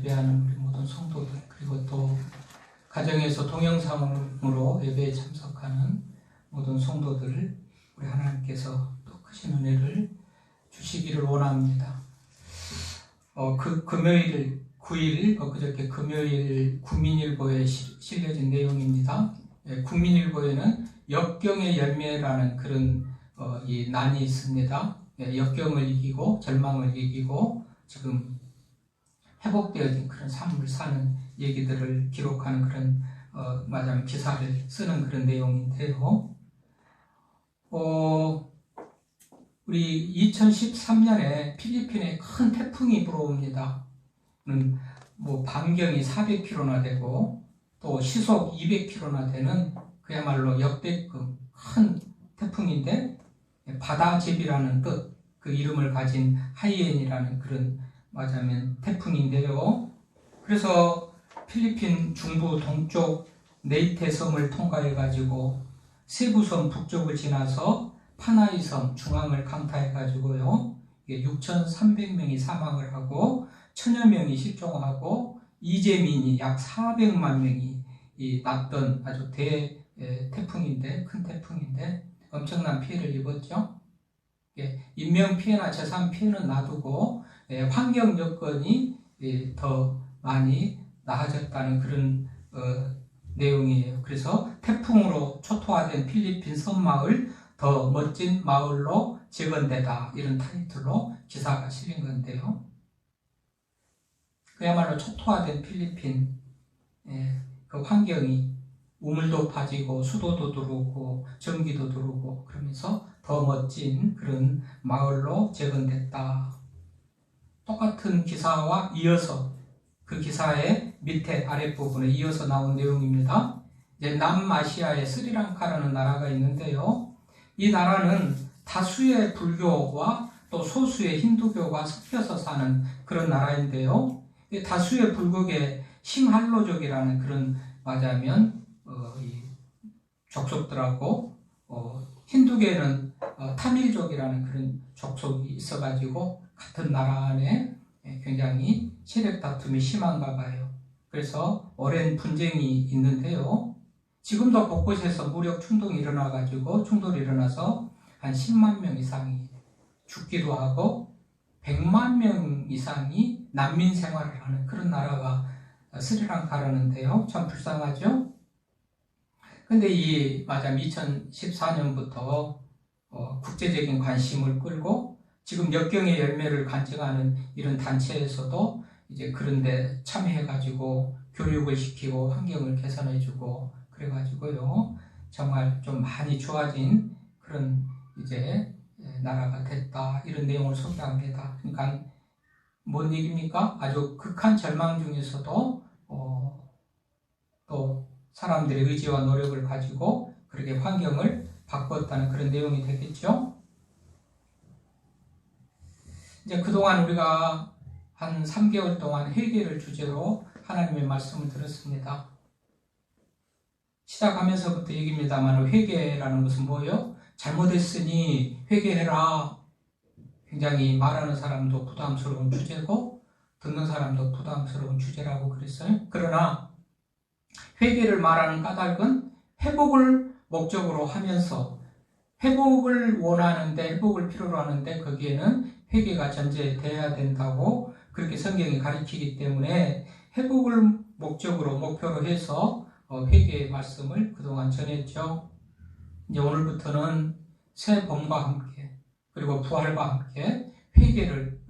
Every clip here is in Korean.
예배하는 우리 모든 성도들, 그리고 또 가정에서 동영상으로 예배에 참석하는 모든 성도들을 우리 하나님께서 또 크신 은혜를 주시기를 원합니다. 금요일 9일 그저께 금요일 국민일보에 실려진 내용입니다. 국민일보에는 역경의 열매라는 그런 이 난이 있습니다. 역경을 이기고 절망을 이기고 지금 회복되어진 그런 삶을 사는 얘기들을 기록하는 그런 말하자면 기사를 쓰는 그런 내용인데요. 우리 2013년에 필리핀에 큰 태풍이 불어옵니다. 뭐 반경이 400km나 되고 또 시속 200km나 되는 그야말로 역대급 큰 태풍인데 바다제비라는 뜻, 그 이름을 가진 하이엔이라는 그런 말하자면 태풍인데요. 그래서 필리핀 중부 동쪽 네이테 섬을 통과해 가지고 세부섬 북쪽을 지나서 파나이 섬 중앙을 강타해 가지고요. 6,300명이 사망을 하고 1,000여 명이 실종하고 이재민이 약 400만 명이 났던 아주 태풍인데, 큰 태풍인데 엄청난 피해를 입었죠. 인명 피해나 재산 피해는 놔두고 환경 여건이 더 많이 나아졌다는 그런 내용이에요. 그래서 태풍으로 초토화된 필리핀 섬마을 더 멋진 마을로 재건되다, 이런 타이틀로 기사가 실린 건데요. 그야말로 초토화된 필리핀 그 환경이 우물도 파지고 수도도 들어오고 전기도 들어오고 그러면서 더 멋진 그런 마을로 재건됐다. 똑같은 기사와 이어서 그 기사의 밑에 아랫부분에 이어서 나온 내용입니다. 이제 남아시아의 스리랑카라는 나라가 있는데요. 이 나라는 다수의 불교와 또 소수의 힌두교가 섞여서 사는 그런 나라인데요. 다수의 불교계 싱할로족이라는 그런 말하자면 족속들하고 힌두계는 타밀족이라는 그런 족속이 있어가지고 같은 나라 안에 굉장히 세력 다툼이 심한가 봐요. 그래서 오랜 분쟁이 있는데요. 지금도 곳곳에서 무력 충동이 충돌이 일어나서 한 10만 명 이상이 죽기도 하고 100만 명 이상이 난민 생활을 하는 그런 나라가 스리랑카라는데요. 참 불쌍하죠? 근데 2014년부터 국제적인 관심을 끌고 지금 역경의 열매를 간증하는 이런 단체에서도 이제 그런데 참여해가지고 교육을 시키고 환경을 개선해주고 그래가지고요. 정말 좀 많이 좋아진 그런 이제 나라가 됐다. 이런 내용을 소개합니다. 그러니까 뭔 얘기입니까? 아주 극한 절망 중에서도 또 사람들의 의지와 노력을 가지고 그렇게 환경을 바꿨다는 그런 내용이 되겠죠. 이제 그동안 우리가 한 3개월 동안 회개를 주제로 하나님의 말씀을 들었습니다. 시작하면서부터 얘기입니다만 회개라는 것은 뭐예요? 잘못했으니 회개해라. 굉장히 말하는 사람도 부담스러운 주제고 듣는 사람도 부담스러운 주제라고 그랬어요. 그러나 회개를 말하는 까닭은 회복을 목적으로 하면서 회복을 원하는데, 회복을 필요로 하는데 거기에는 회개가 전제되어야 된다고 그렇게 성경이 가르치기 때문에 회복을 목표로 해서 회개의 말씀을 그동안 전했죠. 이제 오늘부터는 새 봄과 함께 그리고 부활과 함께 회개를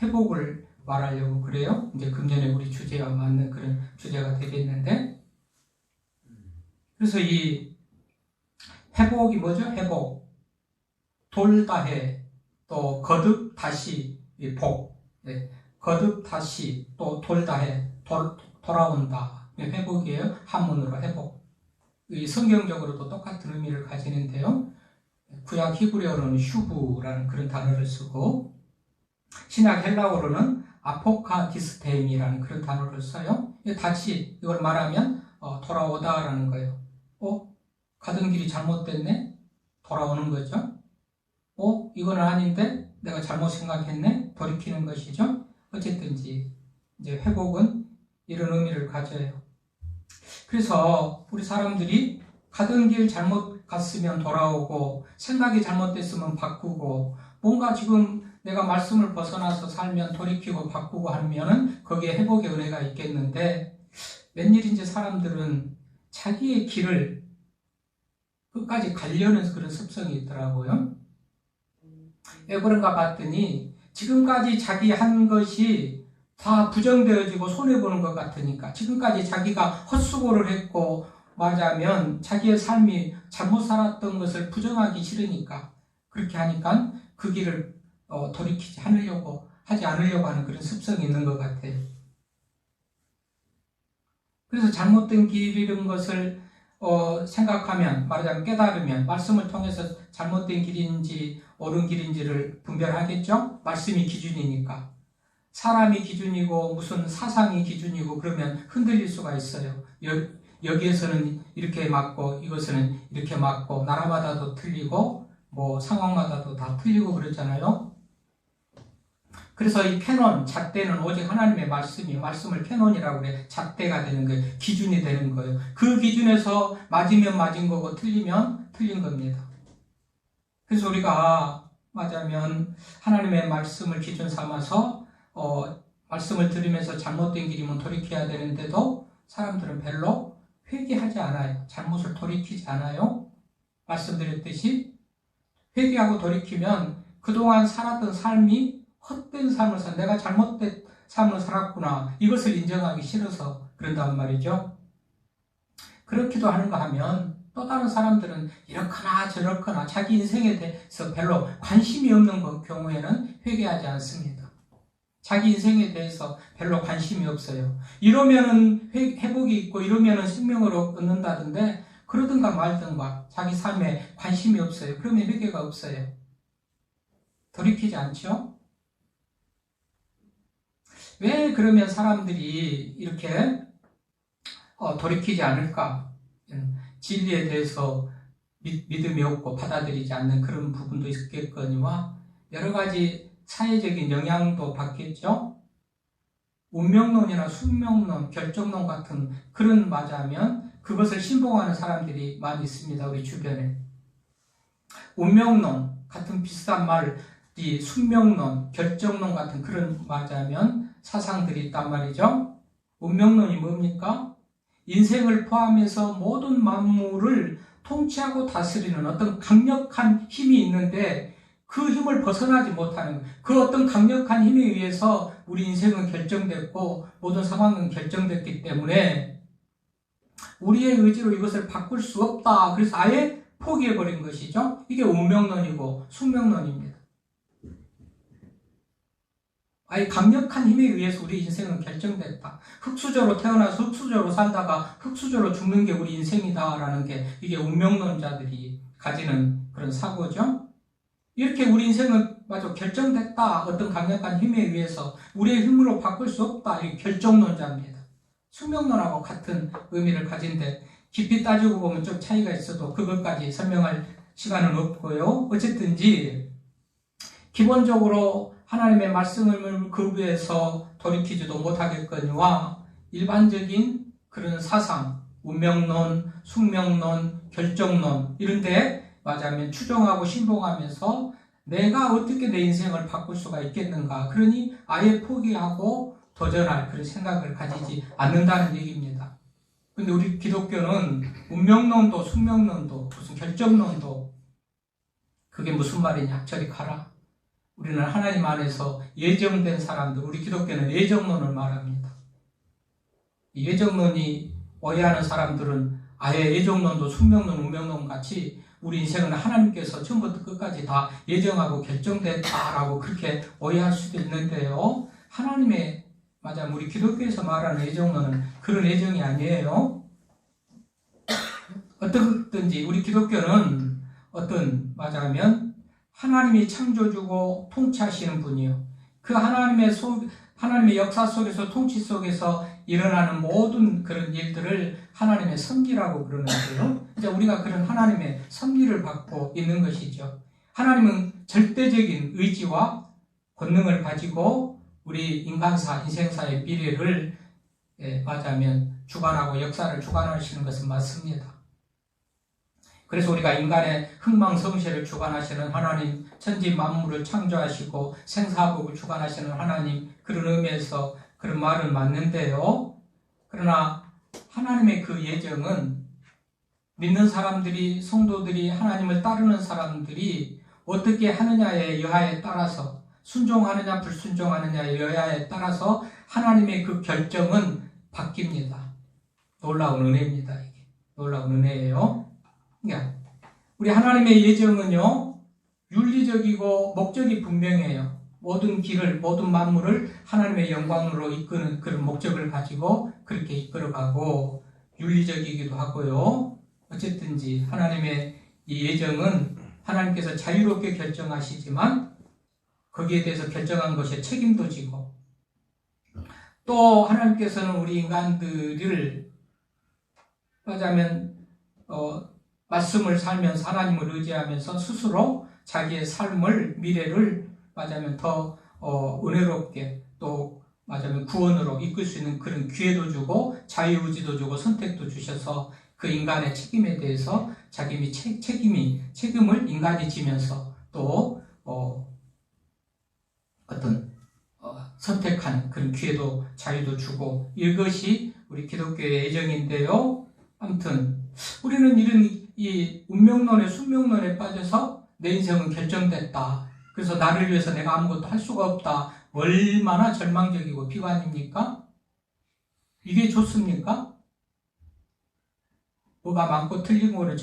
회복을 말하려고 그래요. 이제 금년에 우리 주제와 맞는 그런 주제가 되겠는데, 그래서 이 회복이 뭐죠? 회복, 돌다해, 또 거듭 다시 복, 거듭 다시 또 돌다해, 돌아온다. 회복이에요. 한문으로 회복. 이 성경적으로도 똑같은 의미를 가지는데요. 구약 히브리어로는 슈브라는 그런 단어를 쓰고 신약 헬라어로는 아포카디스템이라는 그런 단어를 써요. 다시 이걸 말하면 돌아오다라는 거예요. 가던 길이 잘못됐네? 돌아오는 거죠. 이거는 아닌데 내가 잘못 생각했네? 돌이키는 것이죠. 어쨌든지 이제 회복은 이런 의미를 가져요. 그래서 우리 사람들이 가던 길 잘못 갔으면 돌아오고 생각이 잘못됐으면 바꾸고 뭔가 지금 내가 말씀을 벗어나서 살면 돌이키고 바꾸고 하면은 거기에 회복의 은혜가 있겠는데 웬일인지 사람들은 자기의 길을 끝까지 가려는 그런 습성이 있더라고요. 왜 그런가 봤더니 지금까지 자기 한 것이 다 부정되어지고 손해보는 것 같으니까 지금까지 자기가 헛수고를 했고 말하자면 자기의 삶이 잘못 살았던 것을 부정하기 싫으니까 그렇게 하니까 그 길을 돌이키지 하지 않으려고 하는 그런 습성이 있는 것 같아요. 그래서 잘못된 길이런 것을 생각하면 말하자면 깨달으면 말씀을 통해서 잘못된 길인지 옳은 길인지를 분별하겠죠? 말씀이 기준이니까. 사람이 기준이고 무슨 사상이 기준이고 그러면 흔들릴 수가 있어요. 여기에서는 이렇게 맞고 이것은 이렇게 맞고 나라마다도 틀리고 뭐 상황마다도 다 틀리고 그러잖아요. 그래서 이 캐논, 잣대는 오직 하나님의 말씀을 캐논이라고 그래. 잣대가 되는 거예요. 기준이 되는 거예요. 그 기준에서 맞으면 맞은 거고 틀리면 틀린 겁니다. 그래서 우리가 맞으면 하나님의 말씀을 기준 삼아서 말씀을 들으면서 잘못된 길이면 돌이켜야 되는데도 사람들은 별로 회개하지 않아요. 잘못을 돌이키지 않아요. 말씀드렸듯이 회개하고 돌이키면 그동안 살았던 삶이 헛된 삶을 내가 잘못된 삶을 살았구나. 이것을 인정하기 싫어서 그런단 말이죠. 그렇기도 하는가 하면 또 다른 사람들은 이렇거나 저렇거나 자기 인생에 대해서 별로 관심이 없는 경우에는 회개하지 않습니다. 자기 인생에 대해서 별로 관심이 없어요. 이러면은 회복이 있고 이러면은 생명을 얻는다던데 그러든가 말든가 자기 삶에 관심이 없어요. 그러면 회개가 없어요. 돌이키지 않죠? 왜 그러면 사람들이 이렇게 돌이키지 않을까? 진리에 대해서 믿음이 없고 받아들이지 않는 그런 부분도 있겠거니와 여러 가지 사회적인 영향도 받겠죠? 운명론이나 숙명론, 결정론 같은 그런 맞아면 그것을 신봉하는 사람들이 많이 있습니다. 우리 주변에. 운명론 같은 비슷한 말이 숙명론, 결정론 같은 그런 맞아면 사상들이 있단 말이죠. 운명론이 뭡니까? 인생을 포함해서 모든 만물을 통치하고 다스리는 어떤 강력한 힘이 있는데 그 힘을 벗어나지 못하는 그 어떤 강력한 힘에 의해서 우리 인생은 결정됐고 모든 상황은 결정됐기 때문에 우리의 의지로 이것을 바꿀 수 없다. 그래서 아예 포기해버린 것이죠. 이게 운명론이고 숙명론입니다. 아예 강력한 힘에 의해서 우리 인생은 결정됐다. 흙수저로 태어나서 흙수저로 살다가 흙수저로 죽는 게 우리 인생이다라는 게 이게 운명론자들이 가지는 그런 사고죠. 이렇게 우리 인생은 결정됐다. 어떤 강력한 힘에 의해서 우리의 힘으로 바꿀 수 없다. 이 결정론자입니다. 숙명론하고 같은 의미를 가진데 깊이 따지고 보면 좀 차이가 있어도 그것까지 설명할 시간은 없고요. 어쨌든지 기본적으로 하나님의 말씀을 그 위에서 돌이키지도 못하겠거니와 일반적인 그런 사상, 운명론, 숙명론, 결정론 이런데 맞으면 추종하고 신봉하면서 내가 어떻게 내 인생을 바꿀 수가 있겠는가. 그러니 아예 포기하고 도전할 그런 생각을 가지지 않는다는 얘기입니다. 근데 우리 기독교는 운명론도 숙명론도 무슨 결정론도 그게 무슨 말이냐. 저리 가라. 우리는 하나님 안에서 예정된 사람들, 우리 기독교는 예정론을 말합니다. 예정론이 오해하는 사람들은 아예 예정론도 숙명론, 운명론 같이 우리 인생은 하나님께서 처음부터 끝까지 다 예정하고 결정됐다라고 그렇게 오해할 수도 있는데요. 하나님의 우리 기독교에서 말하는 예정론은 그런 예정이 아니에요. 어떻든지 우리 기독교는 말하자면 하나님이 창조주고 통치하시는 분이요. 그 하나님의 역사 속에서 통치 속에서 일어나는 모든 그런 일들을 하나님의 섭리라고 그러는데요. 이제 우리가 그런 하나님의 섭리를 받고 있는 것이죠. 하나님은 절대적인 의지와 권능을 가지고 우리 인생사의 미래를 맞으면 주관하고 역사를 주관하시는 것은 맞습니다. 그래서 우리가 인간의 흥망성쇠를 주관하시는 하나님, 천지 만물을 창조하시고 생사복을 주관하시는 하나님, 그런 의미에서 그런 말은 맞는데요. 그러나 하나님의 그 예정은 믿는 사람들이, 성도들이, 하나님을 따르는 사람들이 어떻게 하느냐의 여하에 따라서, 순종하느냐 불순종하느냐의 여하에 따라서 하나님의 그 결정은 바뀝니다. 놀라운 은혜입니다. 이게 놀라운 은혜예요. 그러니까 우리 하나님의 예정은요, 윤리적이고 목적이 분명해요. 모든 길을, 모든 만물을 하나님의 영광으로 이끄는 그런 목적을 가지고 그렇게 이끌어가고, 윤리적이기도 하고요. 어쨌든지 하나님의 이 예정은 하나님께서 자유롭게 결정하시지만 거기에 대해서 결정한 것에 책임도 지고, 또 하나님께서는 우리 인간들을 말하자면 말씀을 살면서 하나님을 의지하면서 스스로 자기의 삶을, 미래를 말하자면 더 은혜롭게, 또 말하자면 구원으로 이끌 수 있는 그런 기회도 주고 자유의지도 주고 선택도 주셔서 그 인간의 책임에 대해서 자기 책임을 인간이 지면서 또 어떤 선택하는 그런 기회도 자유도 주고, 이것이 우리 기독교의 예정인데요. 아무튼 우리는 이런 이 운명론의 숙명론에 빠져서 내 인생은 결정됐다, 그래서 나를 위해서 내가 아무것도 할 수가 없다, 얼마나 절망적이고 비관입니까? 이게 좋습니까? 뭐가 맞고 틀린 거를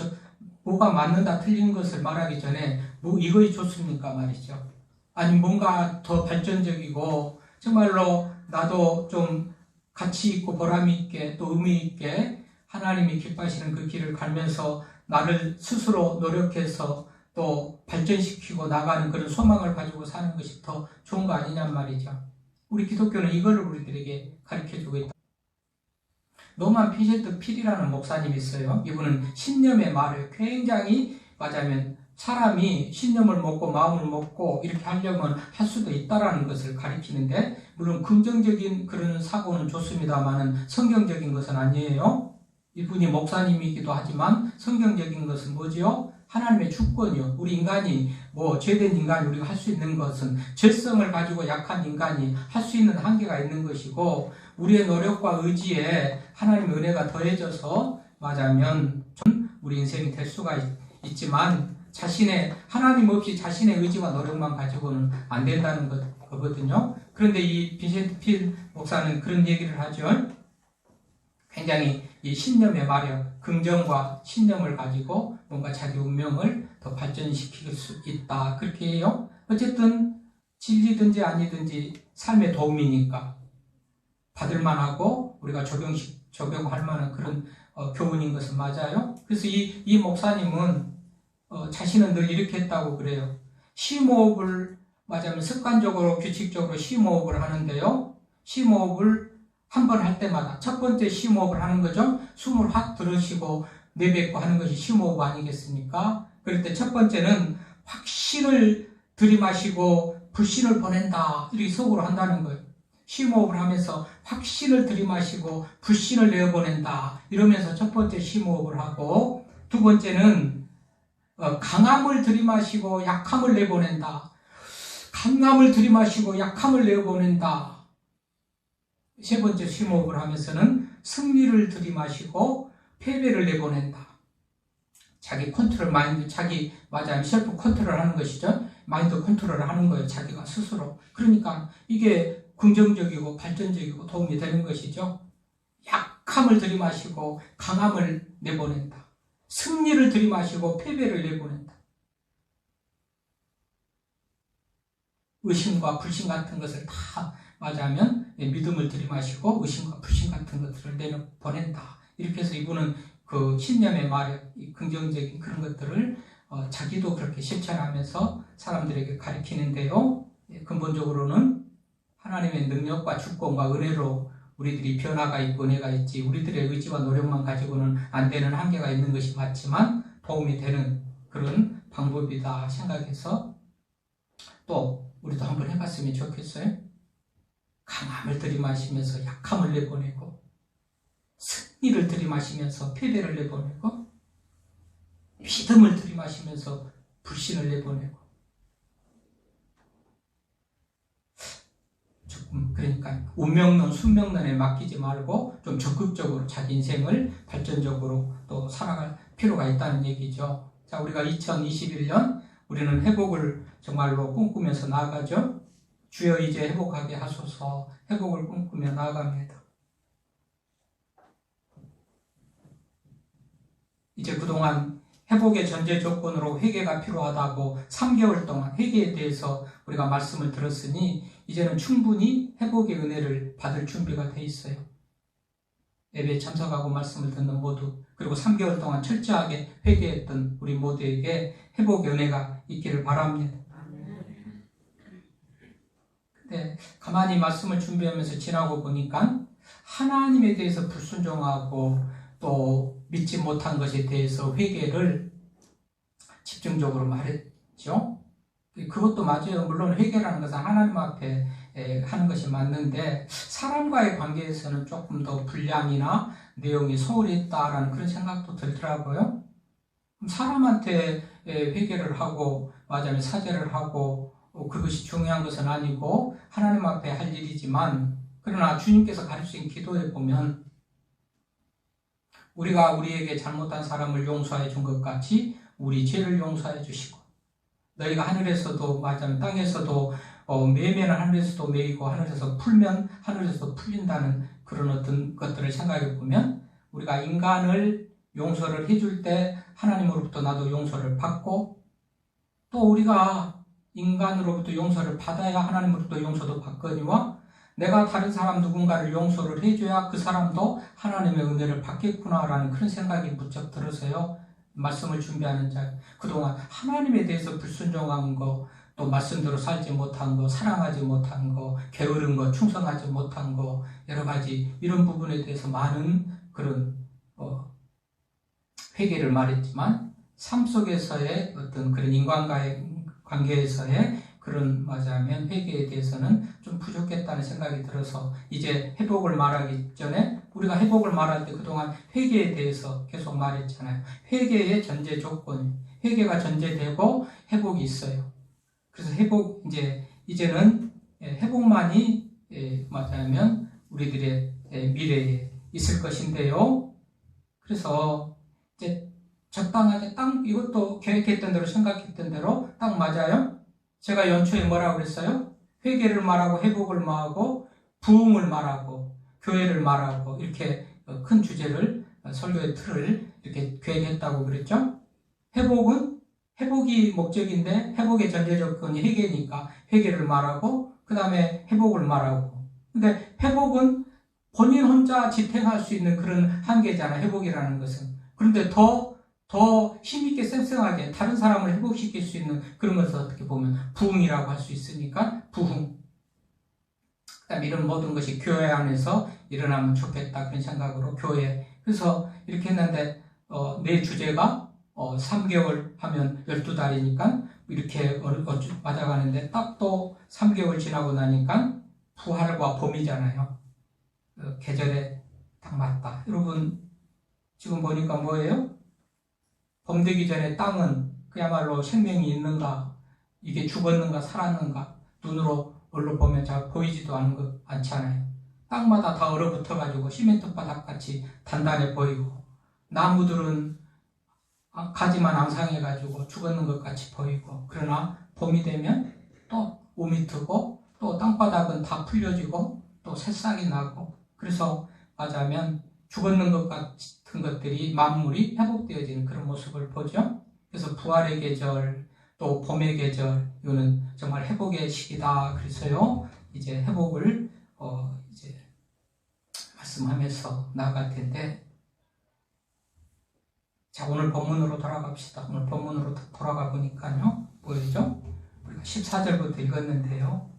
뭐가 맞는다 틀린 것을 말하기 전에 이거이 좋습니까 말이죠. 아니 뭔가 더 발전적이고 정말로 나도 좀 가치 있고 보람 있게 또 의미 있게 하나님이 기뻐하시는 그 길을 가면서 나를 스스로 노력해서 또 발전시키고 나가는 그런 소망을 가지고 사는 것이 더 좋은 거 아니냔 말이죠. 우리 기독교는 이걸 우리들에게 가르쳐주고 있다. 노만 피셰트 필이라는 목사님이 있어요. 이분은 신념의 말을 굉장히 맞으면 사람이 신념을 먹고 마음을 먹고 이렇게 하려면 할 수도 있다라는 것을 가리키는데, 물론 긍정적인 그런 사고는 좋습니다만은 성경적인 것은 아니에요. 이분이 목사님이기도 하지만 성경적인 것은 뭐지요? 하나님의 주권이요. 우리 인간이 죄된 인간이 우리가 할 수 있는 것은 죄성을 가지고 약한 인간이 할 수 있는 한계가 있는 것이고, 우리의 노력과 의지에 하나님의 은혜가 더해져서 맞으면 우리 인생이 될 수가 있지만 하나님 없이 자신의 의지와 노력만 가지고는 안 된다는 거거든요. 그런데 이 빈센트 필 목사는 그런 얘기를 하죠. 굉장히 이 신념의 마력, 긍정과 신념을 가지고 뭔가 자기 운명을 더 발전시킬 수 있다, 그렇게 해요. 어쨌든 진리든지 아니든지 삶의 도움이니까 받을만하고 우리가 적용할 만한 그런 교훈인 것은 맞아요. 그래서 이 목사님은 자신은 늘 이렇게 했다고 그래요. 심호흡을 맞으면 습관적으로 규칙적으로 심호흡을 하는데요. 심호흡을 한 번 할 때마다 첫 번째 심호흡을 하는 거죠. 숨을 확 들으시고 내뱉고 하는 것이 심호흡 아니겠습니까? 그럴 때 첫 번째는 확신을 들이마시고 불신을 보낸다, 이렇게 속으로 한다는 거예요. 심호흡을 하면서 확신을 들이마시고 불신을 내어보낸다, 이러면서 첫 번째 심호흡을 하고, 두 번째는 강함을 들이마시고 약함을 내보낸다, 강함을 들이마시고 약함을 내어보낸다. 세 번째 심호흡을 하면서는 승리를 들이마시고 패배를 내보낸다. 자기 컨트롤 마인드, 자기 맞아요. 셀프 컨트롤 하는 것이죠. 마인드 컨트롤을 하는 거예요. 자기가 스스로. 그러니까 이게 긍정적이고 발전적이고 도움이 되는 것이죠. 약함을 들이마시고 강함을 내보낸다. 승리를 들이마시고 패배를 내보낸다. 의심과 불신 같은 것을 다 맞으면 믿음을 들이마시고 의심과 불신 같은 것들을 내보낸다. 이렇게 해서 이분은 그 신념의 마력, 긍정적인 그런 것들을 자기도 그렇게 실천하면서 사람들에게 가르치는데요. 근본적으로는 하나님의 능력과 주권과 은혜로 우리들이 변화가 있고 은혜가 있지, 우리들의 의지와 노력만 가지고는 안 되는 한계가 있는 것이 맞지만 도움이 되는 그런 방법이다 생각해서 또 우리도 한번 해봤으면 좋겠어요. 강함을 들이마시면서 약함을 내보내고, 승리를 들이마시면서 패배를 내보내고, 믿음을 들이마시면서 불신을 내보내고, 조금 그러니까 운명론, 숙명론에 맡기지 말고 좀 적극적으로 자기 인생을 발전적으로 또 살아갈 필요가 있다는 얘기죠. 자, 우리가 2021년 우리는 회복을 정말로 꿈꾸면서 나아가죠. 주여 이제 회복하게 하소서. 회복을 꿈꾸며 나아갑니다. 이제 그동안 회복의 전제 조건으로 회개가 필요하다고 3개월 동안 회개에 대해서 우리가 말씀을 들었으니 이제는 충분히 회복의 은혜를 받을 준비가 돼 있어요. 예배에 참석하고 말씀을 듣는 모두, 그리고 3개월 동안 철저하게 회개했던 우리 모두에게 회복의 은혜가 있기를 바랍니다. 근데 가만히 말씀을 준비하면서 지나고 보니까 하나님에 대해서 불순종하고 또 믿지 못한 것에 대해서 회개를 집중적으로 말했죠. 그것도 맞아요. 물론 회개라는 것은 하나님 앞에 하는 것이 맞는데 사람과의 관계에서는 조금 더 분량이나 내용이 소홀히 있다라는 그런 생각도 들더라고요. 사람한테 회개를 하고 맞아요. 사죄를 하고 그것이 중요한 것은 아니고 하나님 앞에 할 일이지만, 그러나 주님께서 가르치신 기도에 보면 우리가 우리에게 잘못한 사람을 용서해 준 것 같이 우리 죄를 용서해 주시고, 너희가 하늘에서도 맞아요. 땅에서도 매면 하늘에서도 매이고 하늘에서 풀면 하늘에서도 풀린다는 그런 어떤 것들을 생각해 보면 우리가 인간을 용서를 해줄 때 하나님으로부터 나도 용서를 받고, 또 우리가 인간으로부터 용서를 받아야 하나님으로부터 용서도 받거니와 내가 다른 사람 누군가를 용서를 해줘야 그 사람도 하나님의 은혜를 받겠구나라는 그런 생각이 무척 들어서요. 말씀을 준비하는 자, 그동안 하나님에 대해서 불순종한 거, 또 말씀대로 살지 못한 거, 사랑하지 못한 거, 게으른 거, 충성하지 못한 거, 여러 가지 이런 부분에 대해서 많은 그런 회개를 말했지만 삶 속에서의 어떤 그런 인간과의 관계에서의 그런 맞아면 회개에 대해서는 좀 부족했다는 생각이 들어서 이제 회복을 말하기 전에 우리가 회복을 말할 때 그동안 회개에 대해서 계속 말했잖아요. 회개의 전제 조건, 회개가 전제되고 회복이 있어요. 그래서 이제는 회복만이 맞아면 우리들의 미래에 있을 것인데요. 그래서 이제 적당하게 딱 이것도 계획했던 대로 생각했던 대로 딱 맞아요. 제가 연초에 뭐라고 그랬어요? 회개를 말하고 회복을 말하고 부흥을 말하고 교회를 말하고 이렇게 큰 주제를 설교의 틀을 이렇게 계획했다고 그랬죠. 회복이 목적인데 회복의 전제 조건이 회개니까 회개를 말하고 그 다음에 회복을 말하고. 근데 회복은 본인 혼자 지탱할 수 있는 그런 한계잖아요. 회복이라는 것은. 그런데 더 힘있게 쌩쌩하게 다른 사람을 회복시킬 수 있는 그런 것을 어떻게 보면 부흥이라고 할 수 있으니까 부흥. 그다음에 이런 모든 것이 교회 안에서 일어나면 좋겠다 그런 생각으로 교회. 그래서 이렇게 했는데 내 주제가 3개월 하면 12달이니까 이렇게 맞아가는데 딱 또 3개월 지나고 나니까 부활과 봄이잖아요. 계절에 딱 맞다. 여러분 지금 보니까 뭐예요? 봄 되기 전에 땅은 그야말로 생명이 있는가, 이게 죽었는가 살았는가 눈으로 얼로 보면 잘 보이지도 않잖아요. 땅마다 다 얼어붙어가지고 시멘트 바닥같이 단단해 보이고, 나무들은 가지만 앙상해가지고 죽었는 것 같이 보이고, 그러나 봄이 되면 또 몸이 트고 또 땅바닥은 다 풀려지고 또 새싹이 나고, 그래서 맞아면 죽었는 것 같은 것들이 만물이 회복되어지는 그런 모습을 보죠. 그래서 부활의 계절 또 봄의 계절, 이거는 정말 회복의 시기다. 그래서요 이제 회복을 이제 말씀하면서 나아갈 텐데, 자 오늘 본문으로 돌아갑시다. 오늘 본문으로 돌아가 보니까요 보이죠? 우리가 14절부터 읽었는데요.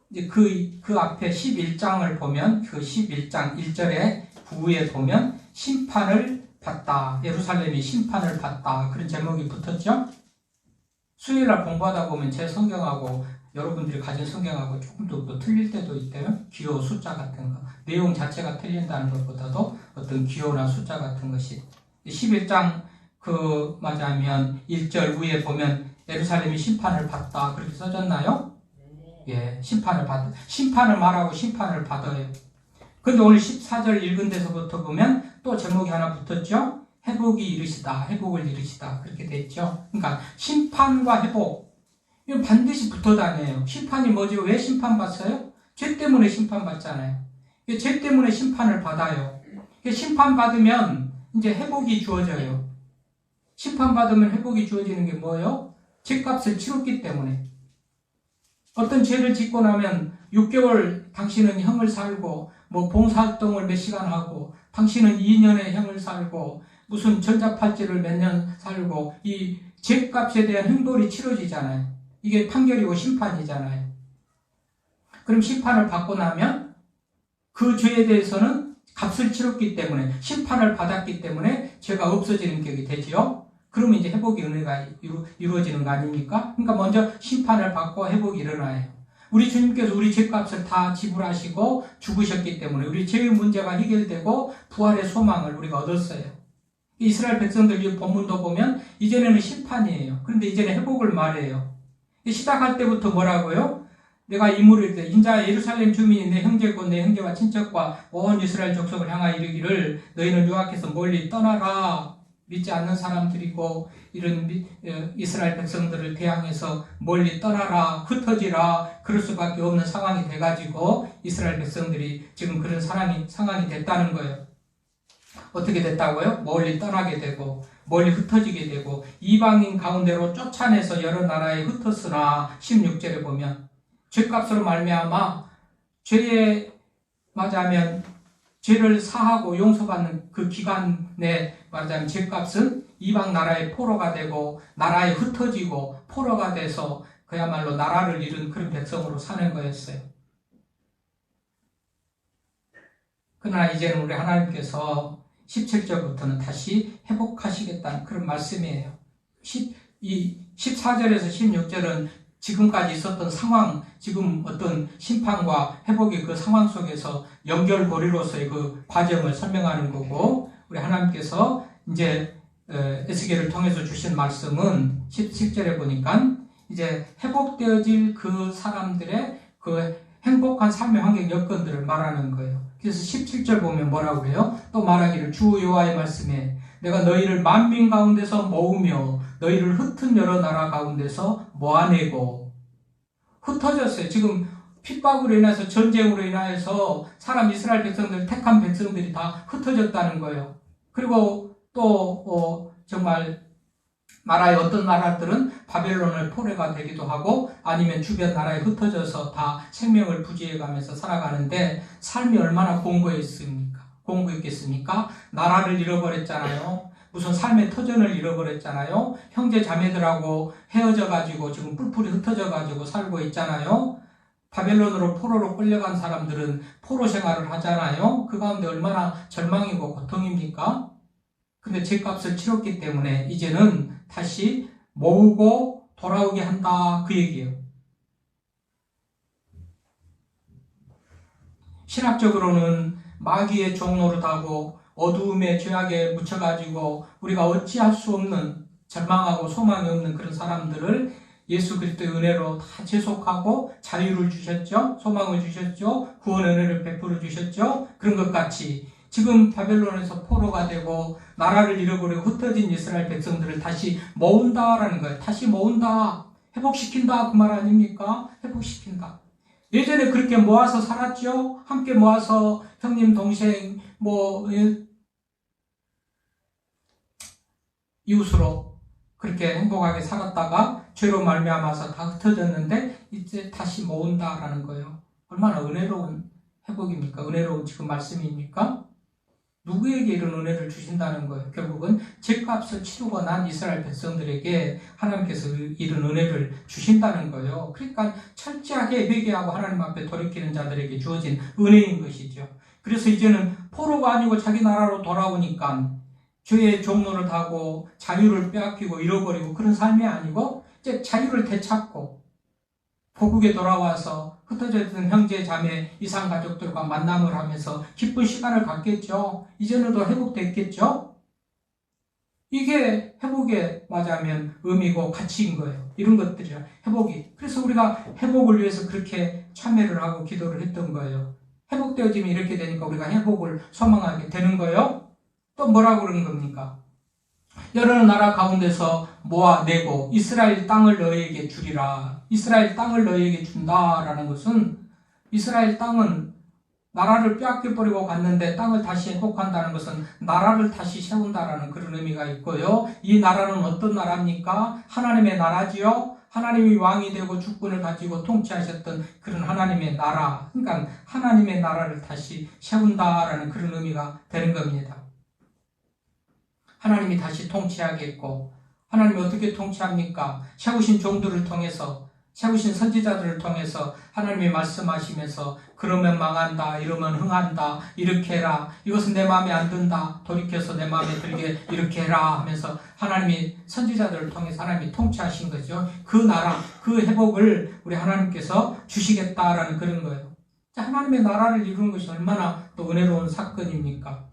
이제 그 앞에 11장을 보면 그 11장 1절에 후에 보면 심판을 받다, 예루살렘이 심판을 받다 그런 제목이 붙었죠. 수요일날 공부하다 보면 제 성경하고 여러분들이 가진 성경하고 조금 더 틀릴 때도 있대요. 기호, 숫자 같은 거. 내용 자체가 틀린다는 것보다도 어떤 기호나 숫자 같은 것이. 11장 맞아면 1절 위에 보면 예루살렘이 심판을 받다. 그렇게 써졌나요? 예, 심판을 말하고 심판을 받아요. 근데 오늘 14절 읽은 데서부터 보면 또 제목이 하나 붙었죠? 회복이 이르시다, 회복을 이르시다. 그렇게 돼 있죠. 그러니까 심판과 회복. 이건 반드시 붙어 다녀요. 심판이 뭐죠? 왜 심판받어요? 죄 때문에 심판받잖아요. 죄 때문에 심판을 받아요. 심판받으면 이제 회복이 주어져요. 심판받으면 회복이 주어지는 게 뭐예요? 죄값을 치렀기 때문에. 어떤 죄를 짓고 나면 6개월 당신은 형을 살고 봉사활동을 몇 시간 하고 당신은 2년의 형을 살고 무슨 전자팔찌를 몇 년 살고 이 죄값에 대한 형벌이 치러지잖아요. 이게 판결이고 심판이잖아요. 그럼 심판을 받고 나면 그 죄에 대해서는 값을 치렀기 때문에 심판을 받았기 때문에 죄가 없어지는 격이 되지요. 그러면 이제 회복의 은혜가 이루어지는 거 아닙니까? 그러니까 먼저 심판을 받고 회복이 일어나요. 우리 주님께서 우리 죄값을 다 지불하시고 죽으셨기 때문에 우리 죄의 문제가 해결되고 부활의 소망을 우리가 얻었어요. 이스라엘 백성들 이 본문도 보면 이전에는 심판이에요. 그런데 이제는 회복을 말해요. 시작할 때부터 뭐라고요? 내가 이물을 인자 예루살렘 주민이 내 형제고 내 형제와 친척과 온 이스라엘 족속을 향하여 이르기를 너희는 유학에서 멀리 떠나라. 믿지 않는 사람들이고 이런 이스라엘 백성들을 대항해서 멀리 떠나라, 흩어지라. 그럴 수밖에 없는 상황이 돼가지고 이스라엘 백성들이 지금 그런 상황이 됐다는 거예요. 어떻게 됐다고요? 멀리 떠나게 되고 멀리 흩어지게 되고 이방인 가운데로 쫓아내서 여러 나라에 흩었으나 16절에 보면 죄값으로 말미암아 죄에 맞으면 죄를 사하고 용서받는 그 기간에 말하자면 죄값은 이방 나라의 포로가 되고 나라에 흩어지고 포로가 돼서 그야말로 나라를 잃은 그런 백성으로 사는 거였어요. 그러나 이제는 우리 하나님께서 17절부터는 다시 회복하시겠다는 그런 말씀이에요. 14절에서 16절은 지금까지 있었던 상황, 지금 어떤 심판과 회복의 그 상황 속에서 연결고리로서의 그 과정을 설명하는 거고, 우리 하나님께서 이제 에스겔을 통해서 주신 말씀은 17절에 보니까 이제 회복되어질 그 사람들의 그 행복한 삶의 환경 여건들을 말하는 거예요. 그래서 17절 보면 뭐라고 해요? 또 말하기를 주 여호와의 말씀에 내가 너희를 만민 가운데서 모으며 너희를 흩은 여러 나라 가운데서 모아내고. 흩어졌어요. 지금 핍박으로 인해서 전쟁으로 인하여서 이스라엘 백성들, 택한 백성들이 다 흩어졌다는 거예요. 그리고 또 정말 나라의 어떤 나라들은 바벨론의 포로가 되기도 하고 아니면 주변 나라에 흩어져서 다 생명을 부지해가면서 살아가는데 삶이 얼마나 공고했겠습니까? 나라를 잃어버렸잖아요. 무슨 삶의 터전을 잃어버렸잖아요. 형제 자매들하고 헤어져가지고 지금 뿔뿔이 흩어져가지고 살고 있잖아요. 바벨론으로 포로로 끌려간 사람들은 포로 생활을 하잖아요. 그 가운데 얼마나 절망이고 고통입니까? 근데 죄값을 치렀기 때문에 이제는 다시 모으고 돌아오게 한다, 그 얘기예요. 신학적으로는 마귀의 종노릇하고 어두움의 죄악에 묻혀가지고 우리가 어찌할 수 없는, 절망하고 소망이 없는 그런 사람들을 예수 그리스도의 은혜로 다 제속하고 자유를 주셨죠. 소망을 주셨죠. 구원 은혜를 베풀어 주셨죠. 그런 것 같이 지금 바벨론에서 포로가 되고 나라를 잃어버리고 흩어진 이스라엘 백성들을 다시 모은다라는 거예요. 다시 모은다, 회복시킨다, 그 말 아닙니까? 회복시킨다. 예전에 그렇게 모아서 살았죠. 함께 모아서 형님, 동생, 이웃으로 그렇게 행복하게 살았다가 죄로 말미암아서 다 흩어졌는데 이제 다시 모은다라는 거예요. 얼마나 은혜로운 회복입니까? 은혜로운 지금 말씀입니까? 누구에게 이런 은혜를 주신다는 거예요? 결국은 죄값을 치르고 난 이스라엘 백성들에게 하나님께서 이런 은혜를 주신다는 거예요. 그러니까 철저하게 회개하고 하나님 앞에 돌이키는 자들에게 주어진 은혜인 것이죠. 그래서 이제는 포로가 아니고 자기 나라로 돌아오니까 죄의 종노를 하고 자유를 빼앗기고 잃어버리고 그런 삶이 아니고 이제 자유를 되찾고 고국에 돌아와서 흩어져 있던 형제, 자매, 이상 가족들과 만남을 하면서 기쁜 시간을 갖겠죠. 이제는 더 회복됐겠죠. 이게 회복에 맞으면 의미고 가치인 거예요. 이런 것들이라 회복이. 그래서 우리가 회복을 위해서 그렇게 참여를 하고 기도를 했던 거예요. 회복되어지면 이렇게 되니까 우리가 회복을 소망하게 되는 거예요. 또 뭐라고 그러는 겁니까? 여러 나라 가운데서 모아내고 이스라엘 땅을 너희에게 주리라. 이스라엘 땅을 너희에게 준다라는 것은 이스라엘 땅은 나라를 빼앗겨버리고 갔는데 땅을 다시 회복한다는 것은 나라를 다시 세운다라는 그런 의미가 있고요. 이 나라는 어떤 나라입니까? 하나님의 나라지요. 하나님이 왕이 되고 주권을 가지고 통치하셨던 그런 하나님의 나라. 그러니까 하나님의 나라를 다시 세운다라는 그런 의미가 되는 겁니다. 하나님이 다시 통치하겠고, 하나님이 어떻게 통치합니까? 세우신 종들을 통해서, 세우신 선지자들을 통해서 하나님이 말씀하시면서 그러면 망한다, 이러면 흥한다, 이렇게 해라, 이것은 내 마음에 안 든다, 돌이켜서 내 마음에 들게 이렇게 해라 하면서 하나님이 선지자들을 통해서 하나님이 통치하신 거죠. 그 나라, 그 회복을 우리 하나님께서 주시겠다라는 그런 거예요. 하나님의 나라를 이루는 것이 얼마나 또 은혜로운 사건입니까?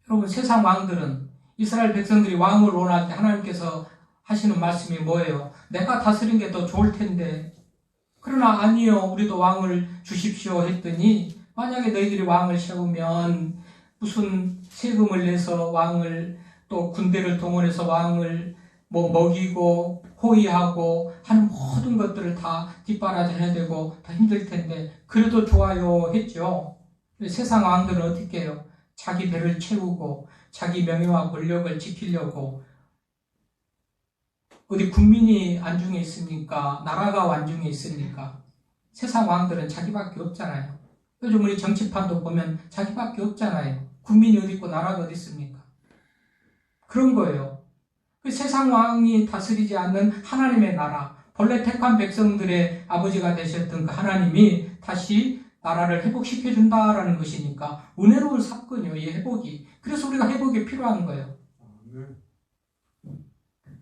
여러분, 세상 왕들은 이스라엘 백성들이 왕을 원할 때 하나님께서 하시는 말씀이 뭐예요? 내가 다스린 게 더 좋을 텐데. 그러나 아니요, 우리도 왕을 주십시오 했더니 만약에 너희들이 왕을 세우면 무슨 세금을 내서 왕을 또 군대를 동원해서 왕을 먹이고 호위하고 하는 모든 것들을 다 뒷바라지해야 되고 다 힘들 텐데 그래도 좋아요 했죠. 세상 왕들은 어떻게 해요? 자기 배를 채우고 자기 명예와 권력을 지키려고 어디 국민이 안중에 있습니까? 나라가 안중에 있습니까? 세상 왕들은 자기밖에 없잖아요. 요즘 우리 정치판도 보면 자기밖에 없잖아요. 국민이 어디 있고 나라가 어디 있습니까? 그런 거예요. 세상 왕이 다스리지 않는 하나님의 나라, 본래 택한 백성들의 아버지가 되셨던 그 하나님이 다시 나라를 회복시켜준다라는 것이니까 은혜로운 사건이에요, 이 회복이. 그래서 우리가 회복이 필요한 거예요.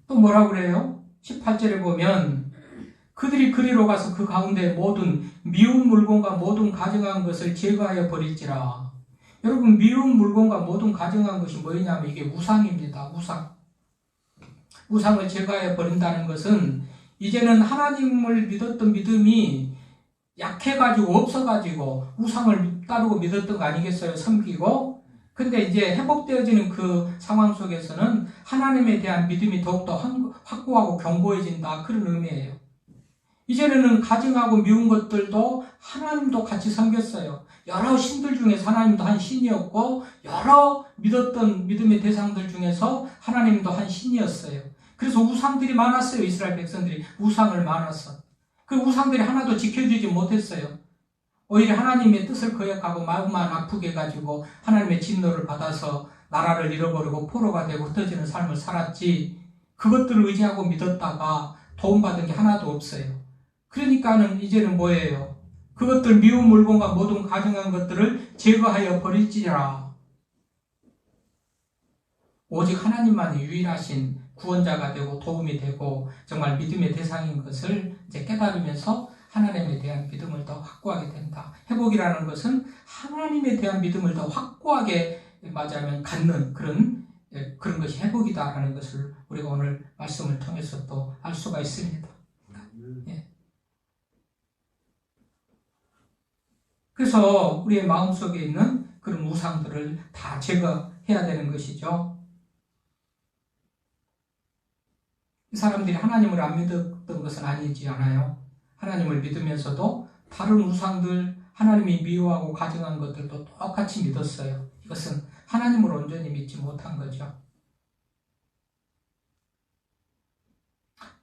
또 뭐라고 그래요? 18절에 보면 그들이 그리로 가서 그 가운데 모든 미운 물건과 모든 가증한 것을 제거하여 버릴지라. 여러분, 미운 물건과 모든 가증한 것이 뭐냐면 이게 우상입니다. 우상을 제거하여 버린다는 것은 이제는 하나님을 믿었던 믿음이 약해가지고 없어가지고 우상을 따르고 믿었던 거 아니겠어요? 섬기고. 근데 이제 회복되어지는 그 상황 속에서는 하나님에 대한 믿음이 더욱더 확고하고 견고해진다. 그런 의미예요. 이제는 가증하고 미운 것들도 하나님도 같이 섬겼어요. 여러 신들 중에서 하나님도 한 신이었고 여러 믿었던 믿음의 대상들 중에서 하나님도 한 신이었어요. 그래서 우상들이 많았어요. 이스라엘 백성들이 우상을 많았어. 그 우상들이 하나도 지켜주지 못했어요. 오히려 하나님의 뜻을 거역하고 마음만 아프게 해가지고 하나님의 진노를 받아서 나라를 잃어버리고 포로가 되고 흩어지는 삶을 살았지, 그것들을 의지하고 믿었다가 도움받은 게 하나도 없어요. 그러니까는 이제는 뭐예요? 그것들 미운 물건과 모든 가증한 것들을 제거하여 버릴지라. 오직 하나님만이 유일하신 구원자가 되고 도움이 되고 정말 믿음의 대상인 것을 이제 깨달으면서 하나님에 대한 믿음을 더 확고하게 된다. 회복이라는 것은 하나님에 대한 믿음을 더 확고하게 맞으면 갖는 그런 것이 회복이다라는 것을 우리가 오늘 말씀을 통해서 또 알 수가 있습니다. 예. 그래서 우리의 마음속에 있는 그런 우상들을 다 제거해야 되는 것이죠. 이 사람들이 하나님을 안 믿었던 것은 아니지 않아요. 하나님을 믿으면서도 다른 우상들, 하나님이 미워하고 가증한 것들도 똑같이 믿었어요. 이것은 하나님을 온전히 믿지 못한 거죠.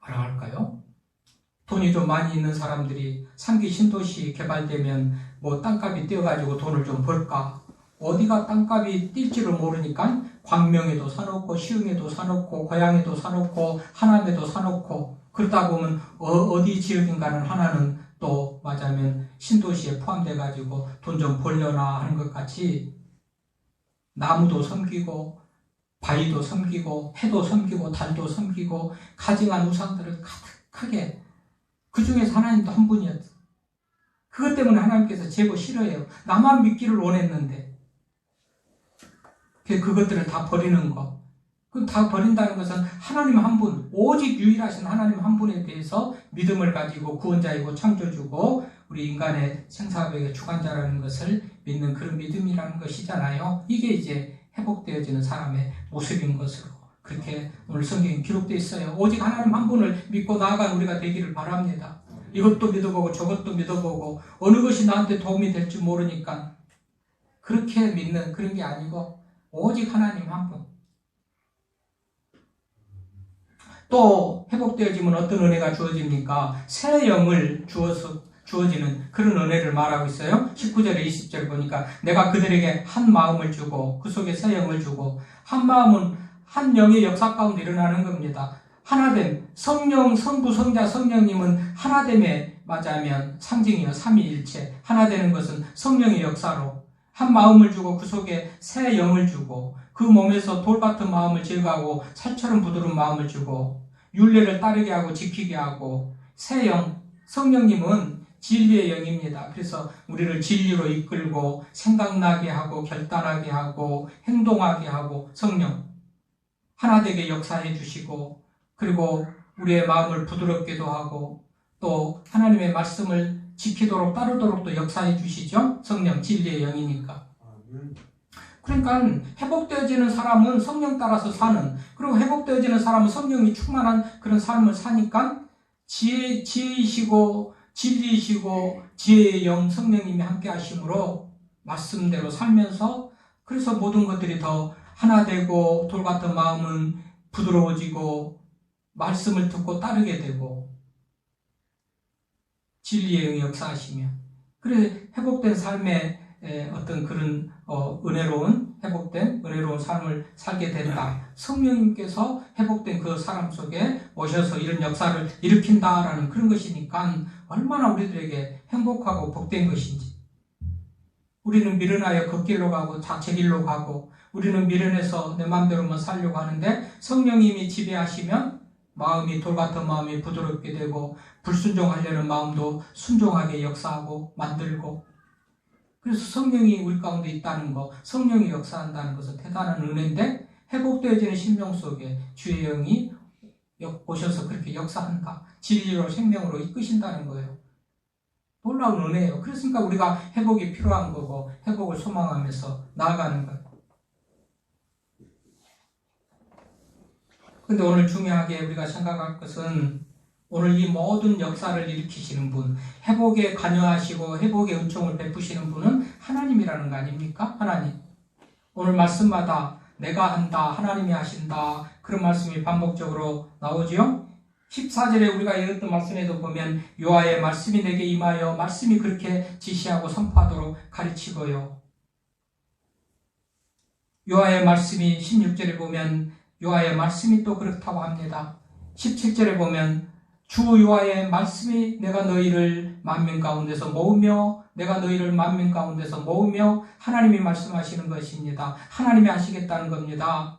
뭐라 할까요? 돈이 좀 많이 있는 사람들이 3기 신도시 개발되면 뭐 땅값이 뛰어가지고 돈을 좀 벌까? 어디가 땅값이 뛸지를 모르니까 광명에도 사놓고 시흥에도 사놓고 고양에도 사놓고 하남에도 사놓고 그러다 보면 어디 지역인가는 하나는 또 맞으면 신도시에 포함돼가지고 돈 좀 벌려나 하는 것 같이 나무도 섬기고 바위도 섬기고 해도 섬기고 달도 섬기고 가증한 우상들을 가득하게, 그 중에서 하나님도 한 분이었어요. 그것 때문에 하나님께서 제거 싫어해요. 나만 믿기를 원했는데 그것들을 다 버리는 거. 그 다 버린다는 것은 하나님 한 분, 오직 유일하신 하나님 한 분에 대해서 믿음을 가지고 구원자이고 창조주고 우리 인간의 생사벽의 주관자라는 것을 믿는 그런 믿음이라는 것이잖아요. 이게 이제 회복되어지는 사람의 모습인 것으로 그렇게 오늘 성경에 기록되어 있어요. 오직 하나님 한 분을 믿고 나아간 우리가 되기를 바랍니다. 이것도 믿어보고 저것도 믿어보고 어느 것이 나한테 도움이 될지 모르니까 그렇게 믿는 그런 게 아니고 오직 하나님 한 분. 또 회복되어지면 어떤 은혜가 주어집니까? 새 영을 주어지는 그런 은혜를 말하고 있어요. 19절에 20절 보니까 내가 그들에게 한 마음을 주고 그 속에 새 영을 주고, 한 마음은 한 영의 역사 가운데 일어나는 겁니다. 하나됨, 성령, 성부, 성자, 성령님은 하나됨에 맞으면 상징이요. 삼위일체. 하나 되는 것은 성령의 역사로 한 마음을 주고 그 속에 새 영을 주고 그 몸에서 돌같은 마음을 제거하고 살처럼 부드러운 마음을 주고 율례를 따르게 하고 지키게 하고, 새 영, 성령님은 진리의 영입니다. 그래서 우리를 진리로 이끌고 생각나게 하고 결단하게 하고 행동하게 하고 성령 하나 되게 역사해 주시고, 그리고 우리의 마음을 부드럽게도 하고 또 하나님의 말씀을 지키도록 따르도록 또 역사해 주시죠. 성령, 진리의 영이니까. 그러니까 회복되어지는 사람은 성령 따라서 사는, 그리고 회복되어지는 사람은 성령이 충만한 그런 삶을 사니까 지혜이시고 진리이시고 지혜의 영 성령님이 함께 하심으로 말씀대로 살면서, 그래서 모든 것들이 더 하나 되고 돌같은 마음은 부드러워지고 말씀을 듣고 따르게 되고 진리의 영이 역사하시며, 그래서 회복된 삶의 어떤 그런 은혜로운 삶을 살게 된다. 성령님께서 회복된 그 사람 속에 오셔서 이런 역사를 일으킨다라는 그런 것이니까 얼마나 우리들에게 행복하고 복된 것인지. 우리는 미련하여 겉길로 가고 자체 길로 가고 우리는 미련해서 내 마음대로만 살려고 하는데, 성령님이 지배하시면 마음이 돌같은 마음이 부드럽게 되고 불순종하려는 마음도 순종하게 역사하고 만들고, 그래서 성령이 우리 가운데 있다는 것, 성령이 역사한다는 것은 대단한 은혜인데, 회복되어지는 심령 속에 주의 영이 오셔서 그렇게 역사한다. 진리로 생명으로 이끄신다는 거예요. 놀라운 은혜예요. 그렇으니까 우리가 회복이 필요한 거고 회복을 소망하면서 나아가는 거예요. 근데 오늘 중요하게 우리가 생각할 것은, 오늘 이 모든 역사를 일으키시는 분, 회복에 관여하시고 회복의 은총을 베푸시는 분은 하나님이라는 거 아닙니까? 하나님. 오늘 말씀마다 내가 한다, 하나님이 하신다, 그런 말씀이 반복적으로 나오지요. 14절에 우리가 읽었던 말씀에도 보면 여호와의 말씀이 내게 임하여 말씀이 그렇게 지시하고 선포하도록 가르치고요. 여호와의 말씀이 16절에 보면 여호와의 말씀이 또 그렇다고 합니다. 17절에 보면 주 여호와의 말씀이 내가 너희를 만민 가운데서 모으며 내가 너희를 만민 가운데서 모으며, 하나님이 말씀하시는 것입니다. 하나님이 하시겠다는 겁니다.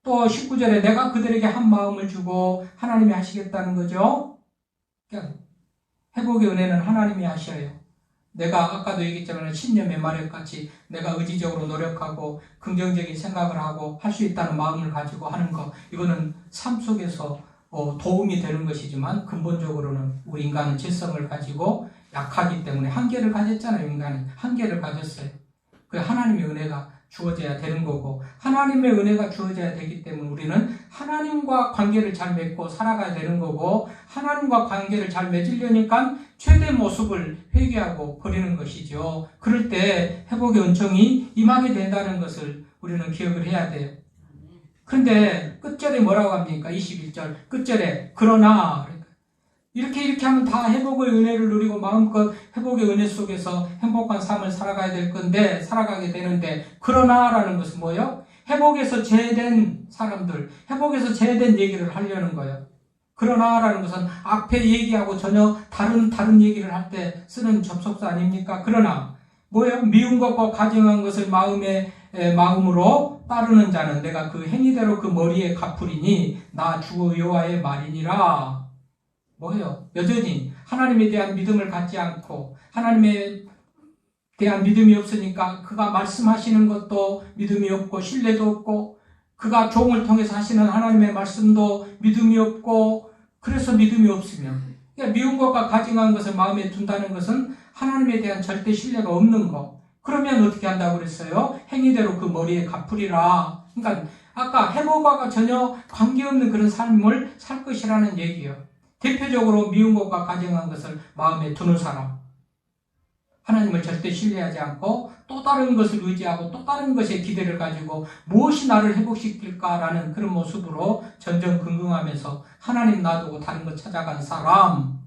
또 19절에 내가 그들에게 한 마음을 주고 하나님이 하시겠다는 거죠. 그러니까 회복의 은혜는 하나님이 하셔요. 내가 아까도 얘기했지만 신념의 마력같이 내가 의지적으로 노력하고 긍정적인 생각을 하고 할 수 있다는 마음을 가지고 하는 것, 이거는 삶 속에서 도움이 되는 것이지만 근본적으로는 우리 인간은 질성을 가지고 약하기 때문에 한계를 가졌잖아요. 인간이 한계를 가졌어요. 그 하나님의 은혜가 주어져야 되는 거고, 하나님의 은혜가 주어져야 되기 때문에 우리는 하나님과 관계를 잘 맺고 살아가야 되는 거고, 하나님과 관계를 잘 맺으려니까 최대 모습을 회개하고 버리는 것이죠. 그럴 때 회복의 은총이 임하게 된다는 것을 우리는 기억을 해야 돼요. 그런데 끝절에 뭐라고 합니까? 21절 끝절에 그러나, 이렇게 하면 다 회복의 은혜를 누리고 마음껏 회복의 은혜 속에서 행복한 삶을 살아가야 될 건데, 살아가게 되는데, 그러나라는 것은 뭐예요? 회복에서 제외된 사람들, 회복에서 제외된 얘기를 하려는 거예요. 그러나라는 것은 앞에 얘기하고 전혀 다른 얘기를 할 때 쓰는 접속사 아닙니까? 그러나 뭐예요? 미운 것과 가증한 것을 마음에 마음으로 따르는 자는 내가 그 행위대로 그 머리에 갚으리니 나 주 여호와의 말이니라. 뭐예요? 여전히 하나님에 대한 믿음을 갖지 않고 하나님에 대한 믿음이 없으니까 그가 말씀하시는 것도 믿음이 없고 신뢰도 없고 그가 종을 통해서 하시는 하나님의 말씀도 믿음이 없고 그래서 믿음이 없으면 그러니까 미운 것과 가증한 것을 마음에 둔다는 것은 하나님에 대한 절대 신뢰가 없는 거. 그러면 어떻게 한다고 그랬어요? 행위대로 그 머리에 갚으리라. 그러니까 아까 해보과가 전혀 관계없는 그런 삶을 살 것이라는 얘기예요. 대표적으로 미운 것과 가증한 것을 마음에 두는 사람. 하나님을 절대 신뢰하지 않고 또 다른 것을 의지하고 또 다른 것에 기대를 가지고 무엇이 나를 회복시킬까라는 그런 모습으로 전전긍긍하면서 하나님 놔두고 다른 것 찾아간 사람.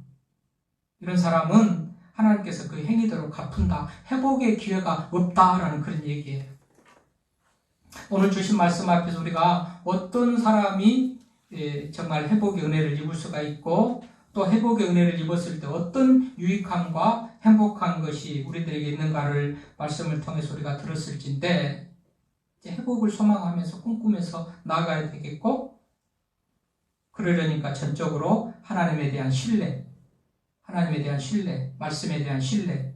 이런 사람은 하나님께서 그 행위대로 갚은다. 회복의 기회가 없다라는 그런 얘기예요. 오늘 주신 말씀 앞에서 우리가 어떤 사람이 정말 회복의 은혜를 입을 수가 있고 또 회복의 은혜를 입었을 때 어떤 유익함과 행복한 것이 우리들에게 있는가를 말씀을 통해서 우리가 들었을진데 이제 회복을 소망하면서 꿈꾸면서 나아가야 되겠고 그러려니까 전적으로 하나님에 대한 신뢰, 말씀에 대한 신뢰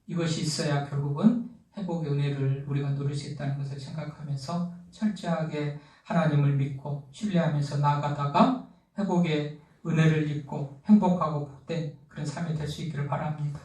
이것이 있어야 결국은 회복의 은혜를 우리가 누릴 수 있다는 것을 생각하면서 철저하게 하나님을 믿고 신뢰하면서 나아가다가 회복의 은혜를 입고 행복하고 복된 그런 삶이 될 수 있기를 바랍니다.